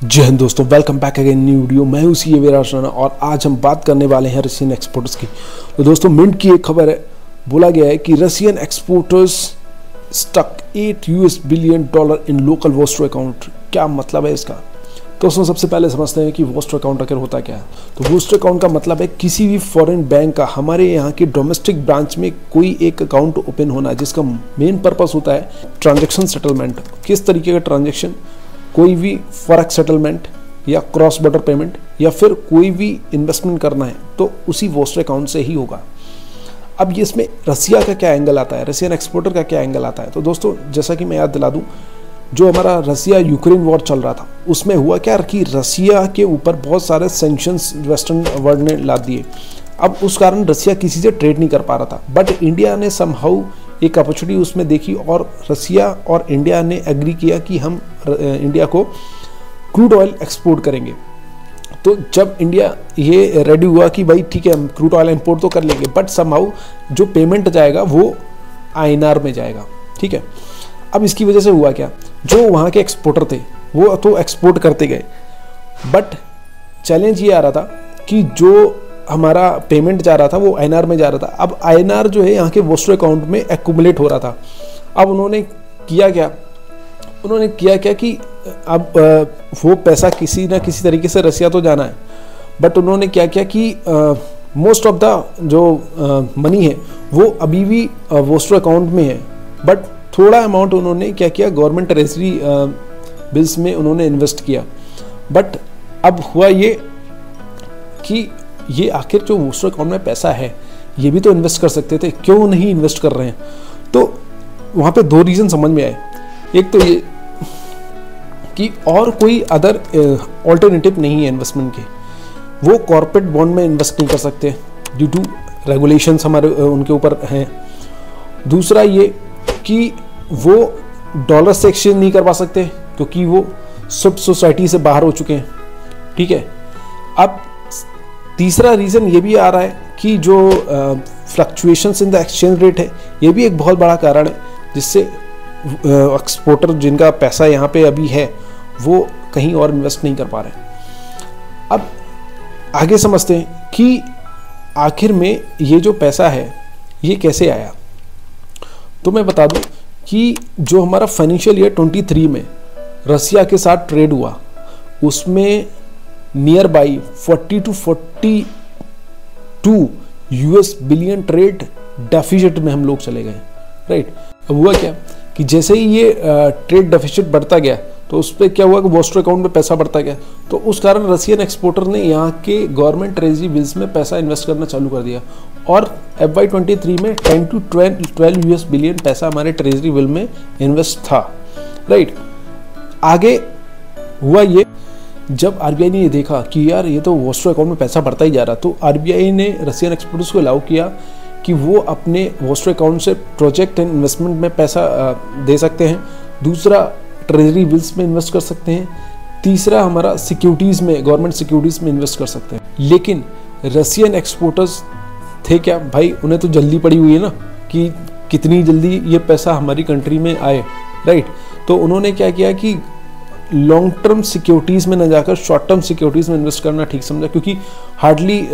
जय हिंद दोस्तों, welcome back again new video. मैं हूं सी विराज राणा और आज हम बात करने वाले हैं रशियन एक्सपोर्टर्स की। तो दोस्तों मिंट की एक खबर है, बोला गया है कि Russian exporters stuck $8 billion in local vostro account. क्या मतलब है इसका? तो दोस्तों सबसे पहले समझते हैं कि वोस्ट्रो अकाउंट आखिर होता क्या है। तो वोस्ट्रो अकाउंट का मतलब है किसी भी फॉरेन बैंक का हमारे यहाँ के डोमेस्टिक ब्रांच में कोई एक अकाउंट ओपन होना, जिसका मेन पर्पस होता है ट्रांजेक्शन सेटलमेंट। किस तरीके का ट्रांजेक्शन? कोई भी फॉरेक्स सेटलमेंट या क्रॉस बॉर्डर पेमेंट या फिर कोई भी इन्वेस्टमेंट करना है तो उसी वोस्ट्रो अकाउंट से ही होगा। अब ये इसमें रसिया का क्या एंगल आता है, रशियन एक्सपोर्टर का क्या एंगल आता है? तो दोस्तों जैसा कि मैं याद दिला दूं, जो हमारा रसिया यूक्रेन वॉर चल रहा था उसमें हुआ क्या कि रसिया के ऊपर बहुत सारे सैंक्शंस वेस्टर्न वर्ल्ड ने ला दिए। अब उस कारण रसिया किसी से ट्रेड नहीं कर पा रहा था, बट इंडिया ने समहाउ एक अपॉर्चुनिटी उसमें देखी और रसिया और इंडिया ने एग्री किया कि हम इंडिया को क्रूड ऑयल एक्सपोर्ट करेंगे। तो जब इंडिया ये रेडी हुआ कि भाई ठीक है हम क्रूड ऑयल इंपोर्ट तो कर लेंगे, बट समहाउ जो पेमेंट जाएगा वो INR में जाएगा। ठीक है, अब इसकी वजह से हुआ क्या, जो वहाँ के एक्सपोर्टर थे वो तो एक्सपोर्ट करते गए, बट चैलेंज ये आ रहा था कि जो हमारा पेमेंट जा रहा था वो INR में जा रहा था। अब INR जो है यहाँ के वोस्ट्रो अकाउंट में एक्यूमुलेट हो रहा था। अब उन्होंने किया क्या कि अब वो पैसा किसी ना किसी तरीके से रसिया तो जाना है, बट उन्होंने क्या किया कि मोस्ट ऑफ द जो मनी है वो अभी भी वोस्ट्रो अकाउंट में है, बट थोड़ा अमाउंट उन्होंने क्या किया, गवर्नमेंट ट्रेजरी बिल्स में उन्होंने इन्वेस्ट किया। बट अब हुआ ये कि ये आखिर जो वोस्ट्रो अकाउंट में पैसा है ये भी तो इन्वेस्ट कर सकते थे, क्यों नहीं इन्वेस्ट कर रहे हैं? तो वहाँ पे दो रीज़न समझ में आए। एक तो ये कि और कोई अदर ऑल्टरनेटिव नहीं है इन्वेस्टमेंट के, वो कॉर्पोरेट बॉन्ड में इन्वेस्ट नहीं कर सकते ड्यू टू रेगुलेशंस हमारे उनके ऊपर हैं। दूसरा ये कि वो डॉलर से एक्सचेंज नहीं करवा सकते क्योंकि वो सब सोसाइटी से बाहर हो चुके हैं। ठीक है, अब तीसरा रीज़न ये भी आ रहा है कि जो fluctuations in the exchange rate है ये भी एक बहुत बड़ा कारण है, जिससे एक्सपोर्टर जिनका पैसा यहाँ पे अभी है वो कहीं और इन्वेस्ट नहीं कर पा रहे। अब आगे समझते हैं कि आखिर में ये जो पैसा है ये कैसे आया। तो मैं बता दूं कि जो हमारा फाइनेंशियल ईयर 23 में रसिया के साथ ट्रेड हुआ उसमें near by 40 to 42 US billion trade deficit में हम लोग चले गए। राइट, अब हुआ क्या कि जैसे ही ये ट्रेड डेफिसिट बढ़ता गया तो उस पर क्या हुआ कि वोस्ट्रो अकाउंट में पैसा बढ़ता गया, तो उस कारण रशियन एक्सपोर्टर ने यहाँ के गवर्नमेंट ट्रेजरी बिल्स में पैसा इन्वेस्ट करना चालू कर दिया और FY 23 में 10 to 12 US बिलियन पैसा हमारे ट्रेजरी बिल में इन्वेस्ट था। राइट, आगे हुआ ये, जब RBI ने ये देखा कि यार ये तो वोस्ट्रो अकाउंट में पैसा बढ़ता ही जा रहा, तो RBI ने रशियन एक्सपोर्टर्स को अलाउ किया कि वो अपने वोस्ट्रो अकाउंट से प्रोजेक्ट एंड इन्वेस्टमेंट में पैसा दे सकते हैं। दूसरा ट्रेजरी बिल्स में इन्वेस्ट कर सकते हैं। तीसरा हमारा सिक्योरिटीज़ में, गवर्नमेंट सिक्योरिटीज़ में इन्वेस्ट कर सकते हैं। लेकिन रशियन एक्सपोर्टर्स थे क्या भाई, उन्हें तो जल्दी पड़ी हुई है ना कि कितनी जल्दी ये पैसा हमारी कंट्री में आए। राइट, तो उन्होंने क्या किया कि लॉन्ग टर्म सिक्योरिटीज़ में न जाकर शॉर्ट टर्म सिक्योरिटीज़ में इन्वेस्ट करना ठीक समझा, क्योंकि हार्डली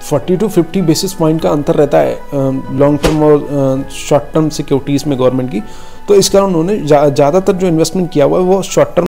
40 to 50 बेसिस पॉइंट का अंतर रहता है लॉन्ग टर्म और शॉर्ट टर्म सिक्योरिटीज़ में गवर्नमेंट की। तो इस कारण उन्होंने ज़्यादातर जो इन्वेस्टमेंट किया हुआ है वो शॉर्ट टर्म